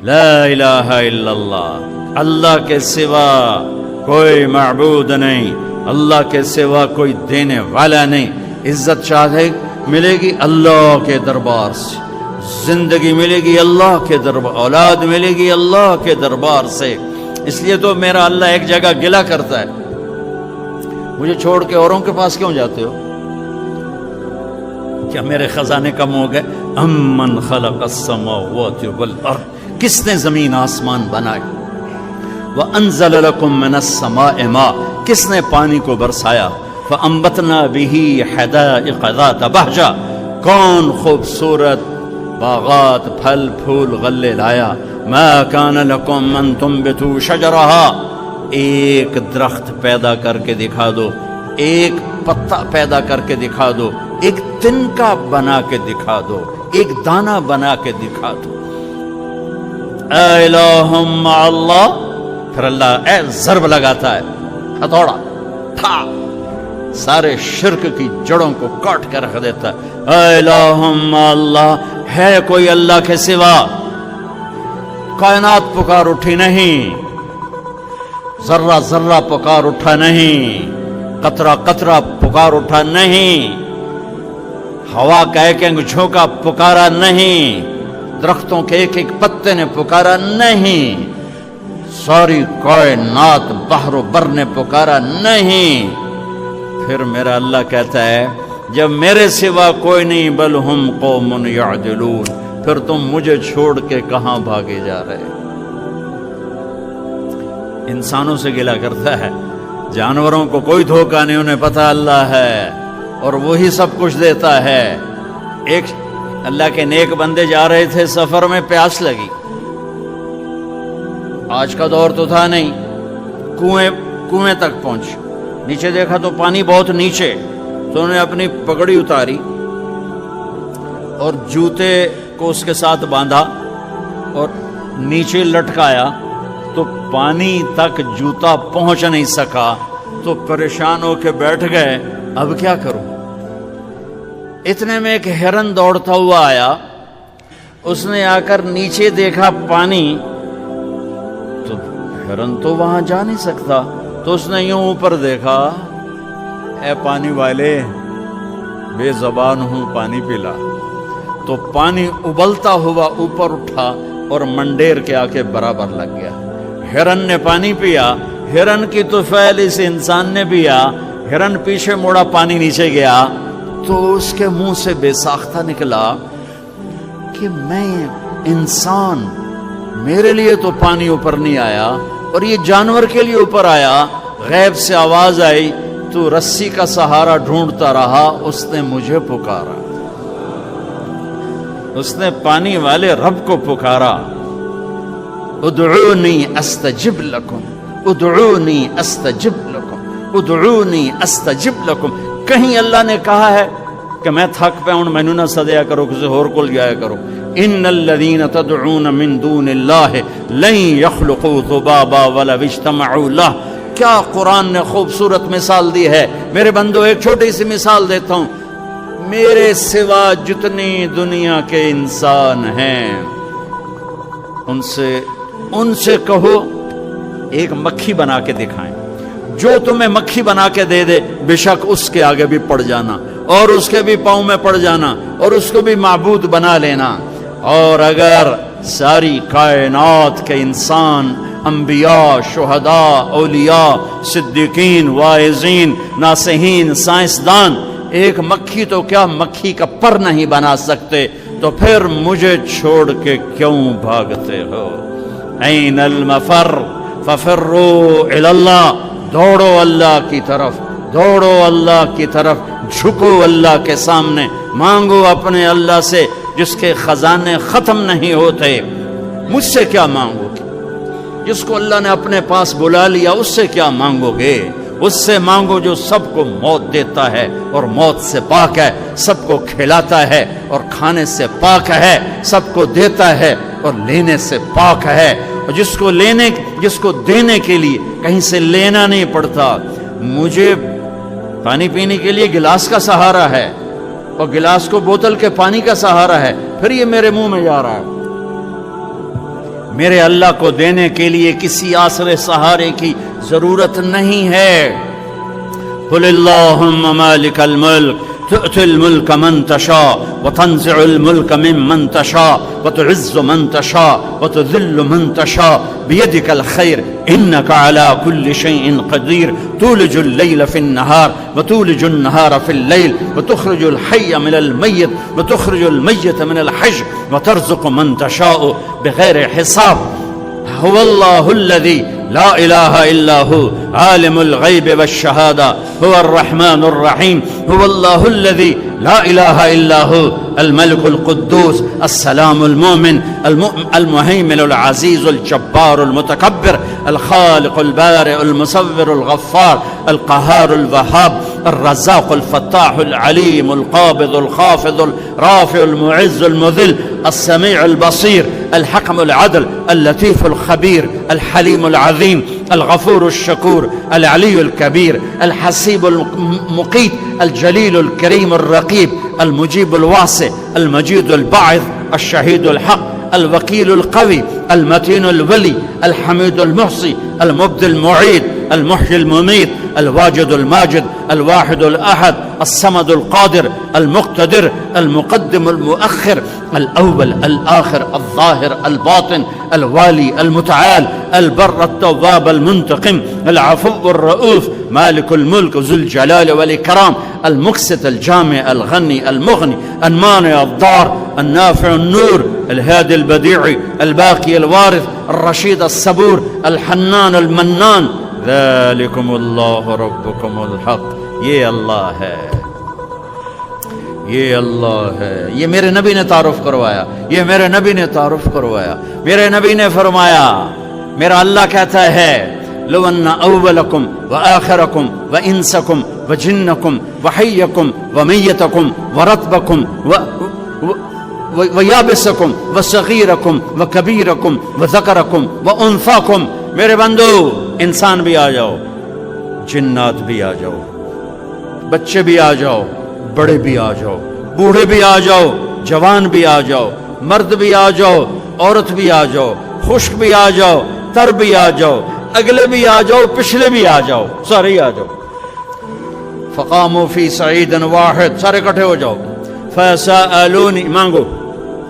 لا الہ الا اللہ، اللہ کے سوا کوئی معبود نہیں، اللہ کے سوا کوئی دینے والا نہیں۔ عزت چاہے ملے گی اللہ کے دربار سے، زندگی ملے گی اللہ کے دربار، اولاد ملے گی اللہ کے دربار سے۔ اس لیے تو میرا اللہ ایک جگہ گلہ کرتا ہے، مجھے چھوڑ کے اوروں کے پاس کیوں جاتے ہو؟ کیا میرے خزانے کم ہو گئے؟ امن خلق السماوات والارض، کس نے زمین آسمان بنائے؟ وانزل لکم من السماء ماء، کس نے پانی کو برسایا؟ فانبتنا به حدائق ذات بہجہ، کون خوبصورت باغات پھل پھول غلے لایا؟ ما کان لکم ان تنبتوا شجرها، ایک درخت پیدا کر کے دکھا دو، ایک پتا پیدا کر کے دکھا دو، ایک تنکا بنا کے دکھا دو، ایک دانہ بنا کے دکھا دو۔ اے الہ مع اللہ، پھر اللہ اے ضرب لگاتا ہے، ہتھوڑا تھا، سارے شرک کی جڑوں کو کاٹ کے رکھ دیتا ہے۔ اے الہ مع اللہ، ہے کوئی اللہ کے سوا؟ کائنات پکار اٹھی نہیں، ذرہ ذرہ پکار اٹھا نہیں، قطرہ قطرہ پکار اٹھا نہیں، ہوا کا ایک ایک جھونکا پکارا نہیں، درختوں کے ایک ایک پتے نے پکارا نہیں، ساری کائنات بحر و بر نے پکارا نہیں۔ پھر میرا اللہ کہتا ہے جب میرے سوا کوئی نہیں، بل ہم قوم یعدلون، پھر تم مجھے چھوڑ کے کہاں بھاگے جا رہے؟ انسانوں سے گلہ کرتا ہے، جانوروں کو کوئی دھوکہ نہیں، انہیں پتہ اللہ ہے اور وہی سب کچھ دیتا ہے۔ ایک اللہ کے نیک بندے جا رہے تھے سفر میں، پیاس لگی، آج کا دور تو تھا نہیں، کنویں تک پہنچ، نیچے دیکھا تو پانی بہت نیچے، تو انہوں نے اپنی پگڑی اتاری اور جوتے کو اس کے ساتھ باندھا اور نیچے لٹکایا، تو پانی تک جوتا پہنچ نہیں سکا، تو پریشان ہو کے بیٹھ گئے، اب کیا کروں؟ اتنے میں ایک ہرن دوڑتا ہوا آیا، اس نے آ کر نیچے دیکھا پانی، تو ہرن تو وہاں جا نہیں سکتا، تو اس نے یوں اوپر دیکھا، اے پانی والے بے زبان ہوں، پانی پلا۔ تو پانی ابلتا ہوا اوپر اٹھا اور منڈیر کے آ کے برابر لگ گیا۔ ہرن نے پانی پیا، ہرن کی طفیل اس انسان نے پیا، ہرن پیچھے مڑا، پانی نیچے گیا، تو اس کے منہ سے بے ساختہ نکلا کہ میں انسان، میرے لیے تو پانی اوپر نہیں آیا اور یہ جانور کے لیے اوپر آیا۔ غیب سے آواز آئی، تو رسی کا سہارا ڈھونڈتا رہا، اس نے مجھے پکارا، اس نے پانی والے رب کو پکارا۔ ادعونی استجب لکم، ادعونی استجب لکم، ادعونی استجب لکم۔ کہیں اللہ نے کہا ہے کہ میں تھک پہ ہوں، مینوں نہ سدیا کرو، کسی اور کو جایا کرو؟ ان الذین تدعون من دون اللہ لن یخلقوا ذبابا ولو اجتمعوا لہ۔ کیا قرآن نے خوبصورت مثال دی ہے۔ میرے بندو ایک چھوٹی سی مثال دیتا ہوں، میرے سوا جتنی دنیا کے انسان ہیں ان سے کہو ایک مکھی بنا کے دکھائیں، جو تمہیں مکھی بنا کے دے دے بے شک اس کے آگے بھی پڑ جانا اور اس کے بھی پاؤں میں پڑ جانا اور اس کو بھی معبود بنا لینا۔ اور اگر ساری کائنات کے انسان، انبیاء، شہداء، اولیاء، صدیقین، واعظین، ناصحین، سائنسدان ایک مکھی تو کیا مکھی کا پر نہیں بنا سکتے، تو پھر مجھے چھوڑ کے کیوں بھاگتے ہو؟ این المفر ففروا الی اللہ، دوڑو اللہ کی طرف، دوڑو اللہ کی طرف، جھکو اللہ کے سامنے، مانگو اپنے اللہ سے جس کے خزانے ختم نہیں ہوتے۔ مجھ سے کیا مانگو گے؟ جس کو اللہ نے اپنے پاس بلا لیا اس سے کیا مانگو گے؟ اس سے مانگو جو سب کو موت دیتا ہے اور موت سے پاک ہے، سب کو کھلاتا ہے اور کھانے سے پاک ہے، سب کو دیتا ہے اور لینے سے پاک ہے، اور جس کو دینے کے لیے کہیں سے لینا نہیں پڑتا۔ مجھے پانی پینے کے لیے گلاس کا سہارا ہے اور گلاس کو بوتل کے پانی کا سہارا ہے، پھر یہ میرے منہ میں جا رہا ہے۔ میرے اللہ کو دینے کے لیے کسی آسرے سہارے کی ضرورت نہیں ہے۔ قل اللہم مالک الملک تؤتی الملک من تشاء وتنزع الملک ممن تشاء وتعز من تشاء وتذل من تشاء بيدك الخير إنك على كل شيء قدير تولج الليل في النهار وتولج النهار في الليل وتخرج الحي من الميت وتخرج الميت من الحي وترزق من تشاء بغير حساب هو الله الذي لا إله إلا هو عالم الغيب والشهادة هو الرحمن الرحيم هو الله الذي لا إله إلا هو الملك القدوس السلام المؤمن المهيمن العزيز الجبار المتكبر الخالق البارئ المصور الغفار القهار الوهاب الرزاق الفتاح العليم القابض الخافض الرافع المعز المذل السميع البصير الحكم العدل اللطيف الخبير الحليم العظيم الغفور الشكور العلي الكبير الحسيب المقيت الجليل الكريم الرقيب المجيب الواسع المجيد الباعث الشهيد الحق الوكيل القوي المتين الولي الحميد المحصي المبدي المعيد المحيي المميت الواجد الماجد الواحد الأحد الصمد القادر المقتدر المقدم المؤخر الأول الآخر الظاهر الباطن الوالي المتعال البر التواب المنتقم العفو الرؤوف مالك الملك ذو الجلال والإكرام المقسط الجامع الغني المغني المانع الضار النافع النور الهادي البديع الباقي الوارث الرشيد الصبور الحنان المنان ذالکم اللہ ربکم الحق۔ یہ اللہ ہے، یہ اللہ ہے، یہ میرے نبی نے تعارف کروایا، یہ میرے نبی نے تعارف کروایا۔ میرے نبی نے فرمایا، میرا اللہ کہتا ہے لو ان اولکم وآخرکم وانسکم وجنکم وحیکم ومیتکم ورطبکم ویابسکم وصغیرکم وکبیرکم وذکرکم وانثاکم، میرے بندو انسان بھی آ جاؤ، جنات بھی آ جاؤ، بچے بھی آ جاؤ، بڑے بھی آ جاؤ، بوڑھے بھی آ جاؤ، جوان بھی آ جاؤ، مرد بھی آ جاؤ، عورت بھی آ جاؤ، خشک بھی آ جاؤ، تر بھی آ جاؤ، اگلے بھی آ جاؤ، پچھلے بھی آ جاؤ، سارے ہی آ جاؤ۔ فقاموا فی صعید واحد، سارے اکٹھے ہو جاؤ۔ فسألونی، مانگو۔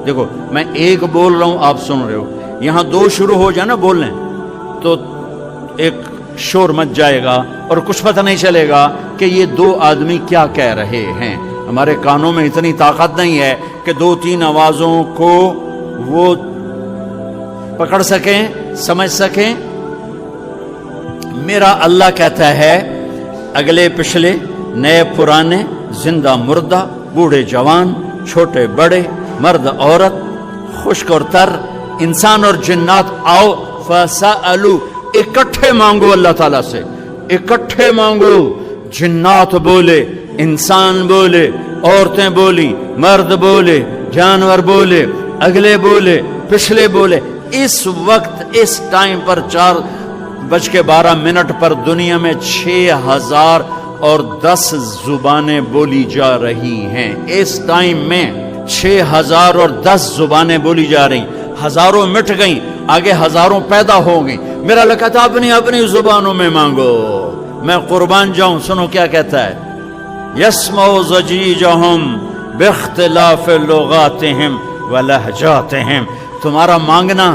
دیکھو میں ایک بول رہا ہوں، آپ سن رہے ہو، یہاں دو شروع ہو جائے نا بولنے تو ایک شور مچ جائے گا اور کچھ پتہ نہیں چلے گا کہ یہ دو آدمی کیا کہہ رہے ہیں۔ ہمارے کانوں میں اتنی طاقت نہیں ہے کہ دو تین آوازوں کو وہ پکڑ سکیں، سمجھ سکیں۔ میرا اللہ کہتا ہے اگلے پچھلے، نئے پرانے، زندہ مردہ، بوڑھے جوان، چھوٹے بڑے، مرد عورت، خشک اور تر، انسان اور جنات آؤ۔ فسألو، اکٹھے مانگو اللہ تعالیٰ سے، اکٹھے مانگو۔ جنات بولے، انسان بولے، عورتیں بولی، مرد بولے، جانور بولے، اگلے بولے، پچھلے بولے۔ اس وقت اس ٹائم پر 4:12 پر دنیا میں 6010 زبانیں بولی جا رہی ہیں۔ اس ٹائم میں 6010 زبانیں بولی جا رہی، ہزاروں مٹ گئیں، آگے ہزاروں پیدا ہو گئیں۔ میرا اللہ کہتا اپنی اپنی زبانوں میں مانگو، میں قربان جاؤں۔ سنو کیا کہتا ہے، یسمع ضجیجہم باختلاف لغاتہم ولہجاتہم۔ تمہارا مانگنا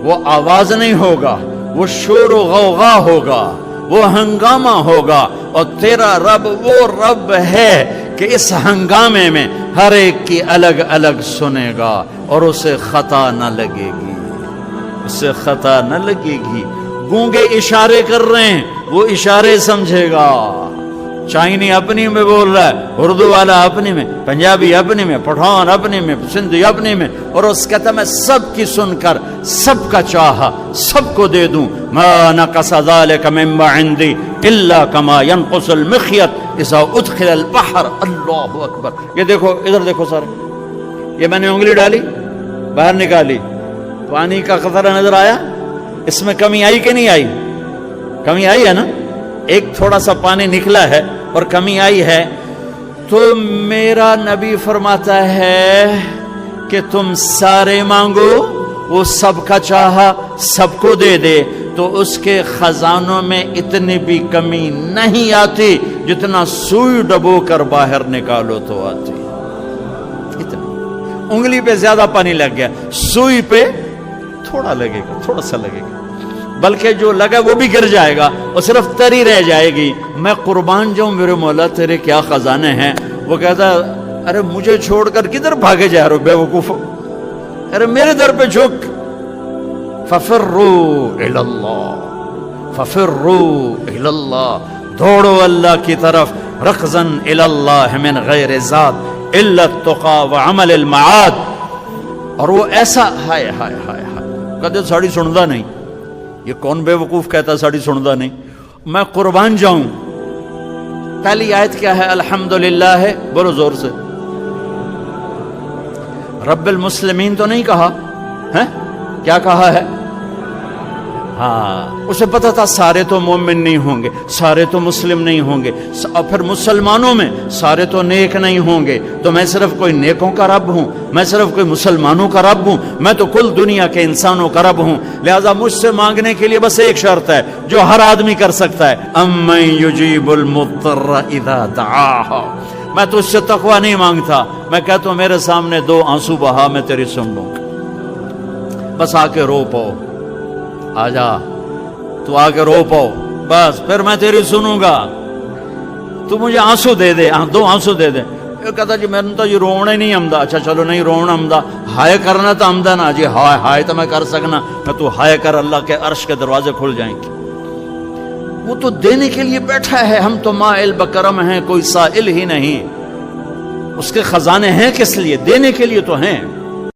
وہ آواز نہیں ہوگا، وہ شور و غوغا ہوگا، وہ ہنگامہ ہوگا، اور تیرا رب وہ رب ہے کہ اس ہنگامے میں ہر ایک کی الگ الگ سنے گا اور اسے خطا نہ لگے گی، اسے خطا نہ لگے گی۔ گونگے اشارے کر رہے ہیں، وہ اشارے سمجھے گا۔ چائنی اپنی میں بول رہا ہے، اردو والا اپنی میں، پنجابی اپنی میں، پٹھان اپنی میں، سندھی اپنی میں، اور اس کہتا میں سب کی سن کر سب کا چاہا سب کو دے دوں۔ ما نقص ذلك مما عندي الا كما ينقص المخيط اذا ادخل البحر۔ اللہ اکبر۔ یہ دیکھو، ادھر دیکھو سارے، یہ میں نے انگلی ڈالی، باہر نکالی، پانی کا قطرہ نظر آیا، اس میں کمی آئی کہ نہیں آئی؟ کمی آئی ہے نا، ایک تھوڑا سا پانی نکلا ہے اور کمی آئی ہے۔ تو میرا نبی فرماتا ہے کہ تم سارے مانگو وہ سب کا چاہا سب کو دے دے تو اس کے خزانوں میں اتنی بھی کمی نہیں آتی جتنا سوئی ڈبو کر باہر نکالو تو آتی. اتنا انگلی پہ زیادہ پانی لگ گیا، سوئی پہ تھوڑا لگے گا، تھوڑا سا لگے گا، بلکہ جو لگا وہ بھی گر جائے گا اور صرف تری رہ جائے گی. میں قربان جاؤں میرے مولا تیرے کیا خزانے ہیں. وہ کہتا ارے مجھے چھوڑ کر کدھر بھاگے جا رہے ہو بے وقوف، ارے میرے در پہ جھک. ففروا الی اللہ، ففروا الی اللہ، دوڑو اللہ کی طرف. رکضا الی اللہ من غیر ذات الا التقى وعمل المعاد. اور وہ ایسا ہائے ہائے ہائے ہائے کہتے ساڑی سندا نہیں. یہ کون بے وقوف کہتا ساڑی سندا نہیں. میں قربان جاؤں. پہلی آیت کیا ہے؟ الحمدللہ ہے، بولو زور سے. رب المسلمین تو نہیں کہا ہے، کیا کہا ہے؟ ہاں، اسے پتا تھا سارے تو مومن نہیں ہوں گے، سارے تو مسلم نہیں ہوں گے، اور پھر مسلمانوں میں سارے تو نیک نہیں ہوں گے. تو میں صرف کوئی نیکوں کا رب ہوں، میں صرف کوئی مسلمانوں کا رب ہوں، میں تو کل دنیا کے انسانوں کا رب ہوں. لہذا مجھ سے مانگنے کے لیے بس ایک شرط ہے جو ہر آدمی کر سکتا ہے، امن یجیب المضطر اذا دعاہ. میں تو اس سے تقوی نہیں مانگتا، میں کہتا ہوں میرے سامنے 2 آنسو بہا، میں تیری سن لوں گا. بس آ کے رو پاؤ، آ جا تو آ کے رو پاؤ، بس پھر میں تیری سنوں گا. تو مجھے آنسو دے دے، 2 آنسو دے دے. یہ کہتا جی میں نے تو یہ رونا ہی نہیں آمدا. اچھا چلو نہیں رونا آمدا، ہائے کرنا تو آمدا نا جی. ہائے ہائے تو میں کر سکنا، میں تو ہائے کر اللہ کے عرش کے دروازے کھل جائیں گے. وہ تو دینے کے لیے بیٹھا ہے، ہم تو مائل بکرم ہیں، کوئی سائل ہی نہیں. اس کے خزانے ہیں کس لیے؟ دینے کے لیے تو ہیں.